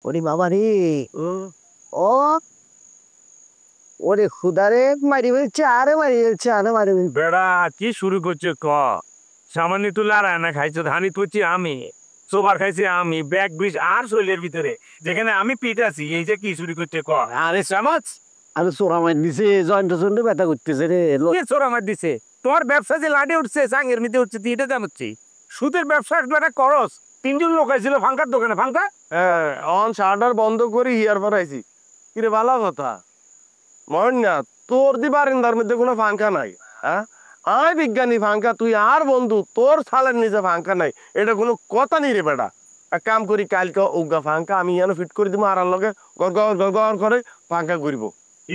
ওরে বাবা রে, ও ও ওরে খুদারে, মারি ফেলছে, আরে মারি ফেলছে, আরে মারি ফেলছে। বেড়া কি শুরু করছে ক সামান্য তুই লড়াই না খাইছো ধানি তুইছি আমি সোবার খাইছি আমি ব্যাগ বিষ আর শরীরের ভিতরে যেখানে আমি পিট আছি এই যে কি শুরু করছে ক আরে সমাজ আরে চোরা মার দিছে, জয়েন্ট জয়েন্ট ব্যথা করতেছে রে। কে চোর আমার দিছে তোমার ব্যবসা যে লাডে উঠছে চাঙের মিতে উঠছে তুই এটা জানাচ্ছি সুদের ব্যবসা একটা করস তিনজন লোক আইছিল ফাঙ্কার দোকানে ফাঙ্কা হ্যাঁ অন শাটার বন্ধ করি হিয়ার পর আইছি কিরে ভালো কথা মন না তোর দি বারিন্দার মধ্যে কোনো ফাঙ্কা নাই হ্যাঁ আয় বিজ্ঞানী ফাঙ্কা তুই আর বন্ধু তোর সালের নিচে ফাঙ্কা নাই এটা কোনো কথা নেই রে বেটা এক কাম করি কালকে উগা ফাঙ্কা আমি যেন ফিট করে দিব আর লগে গর গর গর গর করে ফাঙ্কা করিব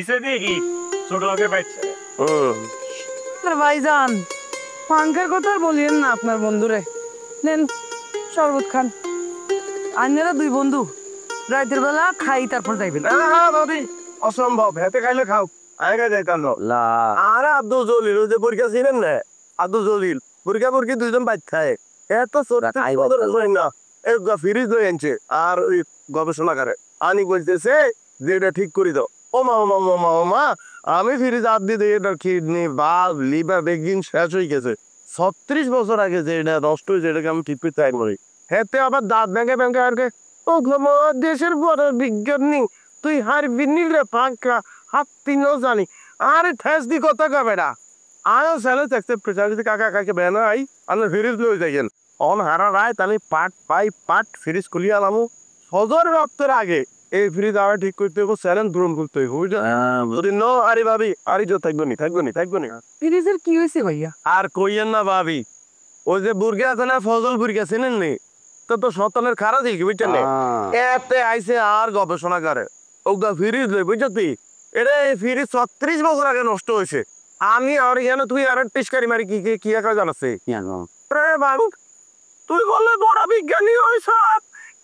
ইসে দেখি ছোট লোকের বাইচ্ছে ভাইজান পাঙ্খার কথা আর বলিয়েন না আপনার বন্ধুরে নেন শরবত খান আইনারা দুই বন্ধু রাতের বেলা খাই তারপর যাইবেন ভাবি অসম্ভব হেতে খাইলে খাও আগে যাইতাম না লা আরে আব্দুল জলিল ওই যে বুরকা ছিলেন না আব্দুল জলিল বুরকা বুরকি দুইজন বাইক খায় এত খাই না এই ফ্রিজ লই আনছে আর ওই গবেষণাগারে আনি বলতেছে যে এটা ঠিক করে দাও ও মা ও মা ও মা ও মা আমি ফ্রিজ হাত দিয়ে দিই এটা কিডনি বাল্ব লিভার বেগিন শেষ হয়ে গেছে 36 বছর আগে যে এটা নষ্ট হয়েছে এটাকে আমি ঠিক করতে পারি হেতে আবার দাঁত ভেঙে ভেঙে আর ও দেশের বড় বিজ্ঞানী তুই হারবি রে ফাঁকা হাত তিনও জানি আরে ঠেস দি কথা কবে না আয়ো স্যালে দেখতে প্রেসারিতে কাকা কাকে বেনা আই আমরা ফ্রিজ লই যাইয়েন অন হারা রায় তাহলে পাট পাই পাট ফ্রিজ খুলিয়ে আলামু সজর রক্তের আগে এই ফ্রিজ আবার ঠিক করতে হইব চ্যালেঞ্জ পূরণ করতে হইব বুঝলি যদি ন আরে ভাবি আরে যো থাকবো নি থাকবো নি থাকবো নি ফ্রিজের কি হয়েছে ভাইয়া আর কইয়েন না ভাবি ওই যে বুর্গে আছে না ফজল বুর্গে চিনেন নি তো তো সতনের খারা দেখি বুঝছেন না এতে আইছে আর গবেষণাগারে ওগা ফ্রিজ লই বুঝছি এটা এই ফ্রিজ 36 বছর আগে নষ্ট হয়েছে আমি আর এখানে তুই আর টিসকারি মারি কি কি একা জানাচ্ছে রে বাবু তুই বললে বড় বিজ্ঞানী হইছ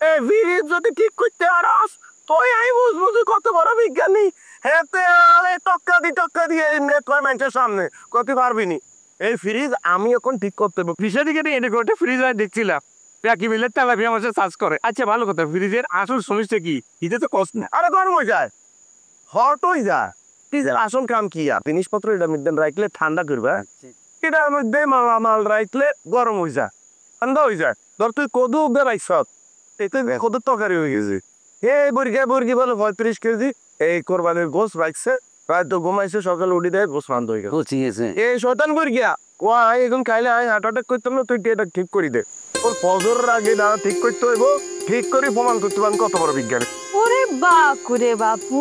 এই ফ্রিজ যদি ঠিক করতে আরস তুই আই বুঝবো তুই কত বড় বিজ্ঞানী হেতে আলে টক্কা দিয়ে নেটওয়ার্ক মানুষের সামনে কত পারবি নি এই ফ্রিজ আমি এখন ঠিক করতে হবে ফ্রিজের দিকে এনে করে ফ্রিজ দেখছিলাম প্যাকি মিলের তেলাপি আমার চার্জ করে আচ্ছা ভালো কথা ফ্রিজের আসল সমস্যা কি এটা তো কষ্ট না আরে গরম হয়ে যায় হট হয়ে যায় ফ্রিজের আসল কাম কি আর জিনিসপত্র এটার মধ্যে রাখলে ঠান্ডা করবে এটার মধ্যে মাল রাখলে গরম হয়ে যায় ঠান্ডা হয়ে যায় ধর তুই কদু উগা রাখছ এতে কদুর তরকারি হয়ে গেছে এই বুর্গি বলো 35 কেজি এই কোরবানির গোস রাখছে রাত ঘুমাইছে সকালে উঠি দেয় গোস রান্ধ হয়ে গেছে এই শয়তান বুর্গিয়া কোয়া এখন খাইলে আই হার্ট অ্যাটাক করতাম না তুই এটা ঠিক করি দে ওর ফজরের আগে না ঠিক করতে হইব ঠিক করে প্রমাণ করতে পারেন কত বড় বিজ্ঞানী ওরে বাকুরে বাপু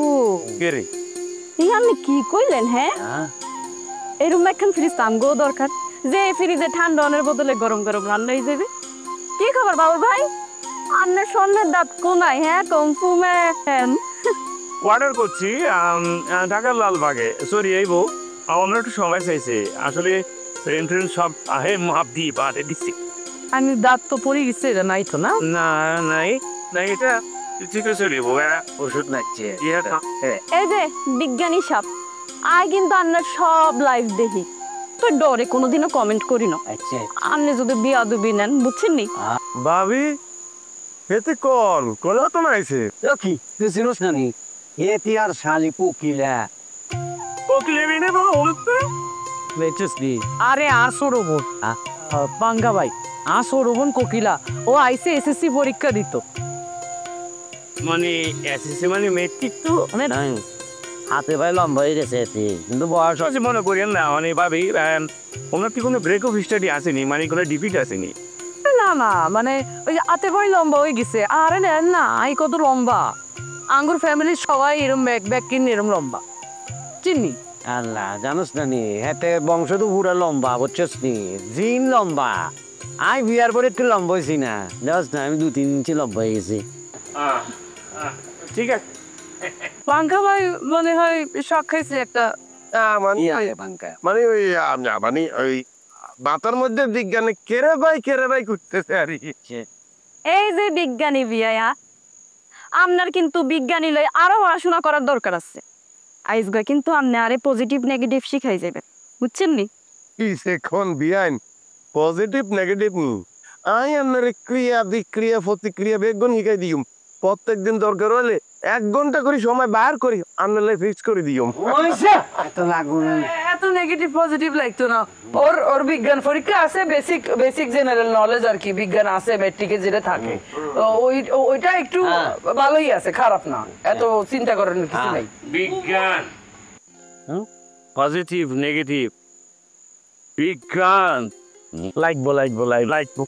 কে রে এই আপনি কি কইলেন হ্যাঁ এরকম একখান ফ্রিজ আমগো দরকার যে ফ্রিজে ঠান্ডা অনের বদলে গরম গরম রান্না হয়ে যাবে কি খবর বাবু ভাই আন্নের স্বর্ণের দাঁত কোনায় হ্যাঁ কমফু ম্যান অর্ডার করছি ঢাকার লালবাগে সরি এই বউ আমরা একটু সময় চাইছে আসলে এন্ট্রেন্স সব আহে মাপ দিয়ে পাঠে দিচ্ছি আমি দাঁত তো পড়ে গেছে এটা নাই তো না না নাই না এটা চিকিৎসা বউ ওষুধ নাচ্ছে। এই যে বিজ্ঞানী সাপ আয় কিন্তু আন্নার সব লাইভ দেখি তো ডরে কোনোদিনও কমেন্ট করি না আচ্ছা আপনি যদি বিয়া দুবি নেন বুঝছেন নি ভাবি এতে কল তো নাইছে কি তুই চিনোস না নি এটি আর শালি পুকিলা লেটেস্ট দি আরে আসো রোবন পাঙ্গা ভাই আসো রোবন কোকিলা ও আইসে এসএসসি পরীক্ষা দিত মানে এসএসসি মানে মেট্রিক তো মানে নাই হাতে ভাই লম্বা হয়ে গেছে এটি কিন্তু বয়স সহজে মনে করেন না মানে ভাবি ওনার কি কোনো ব্রেক অফ স্টাডি আসেনি মানে কোনো ডিপিট আসেনি না না মানে ওই যে আতে ভাই লম্বা হয়ে গেছে আরে নেন না আই কত লম্বা আঙ্গুর ফ্যামিলির সবাই এরম ব্যাক কিনে এরম লম্বা চিনি আল্লাহ জানোস না নি হাতে বংশ তো পুরা লম্বা বুঝছস নি জিন লম্বা আই বিয়ার পরে একটু লম্বা হয়েছি না জানোস না আমি 2-3 ইঞ্চি লম্বা হয়ে গেছি ঠিক আছে পাঙ্খা ভাই মনে হয় শখ খাইছে একটা মানে ওই মানে ওই মাথার মধ্যে বিজ্ঞানে কেরে ভাই করতেছে আর এই যে বিজ্ঞানী বিয়া আপনার কিন্তু বিজ্ঞানী লই আরো পড়াশোনা করার দরকার আছে আইজগা কিন্তু আপনি আরে পজিটিভ নেগেটিভ শিখাই যাবেন বুঝছেন নি এখন বিয়াইন পজিটিভ নেগেটিভ আই আপনার ক্রিয়া বিক্রিয়া প্রতিক্রিয়া বেগুন শিখাই দিম প্রত্যেকদিন দরকার হলে 1 ঘন্টা করে সময় বার করি আনলে ফিক্স করে দিও এত লাগুন এত নেগেটিভ পজিটিভ লাগতো না। ওর ওর বিজ্ঞান পরীক্ষা আছে, বেসিক বেসিক জেনারেল নলেজ আর কি, বিজ্ঞান আছে ম্যাট্রিকে যেটা থাকে। তো ওইটা একটু ভালোই আছে, খারাপ না, এত চিন্তা করার কিছু নাই। বিজ্ঞান পজিটিভ নেগেটিভ বিজ্ঞান লাগবো লাগবো লাগবো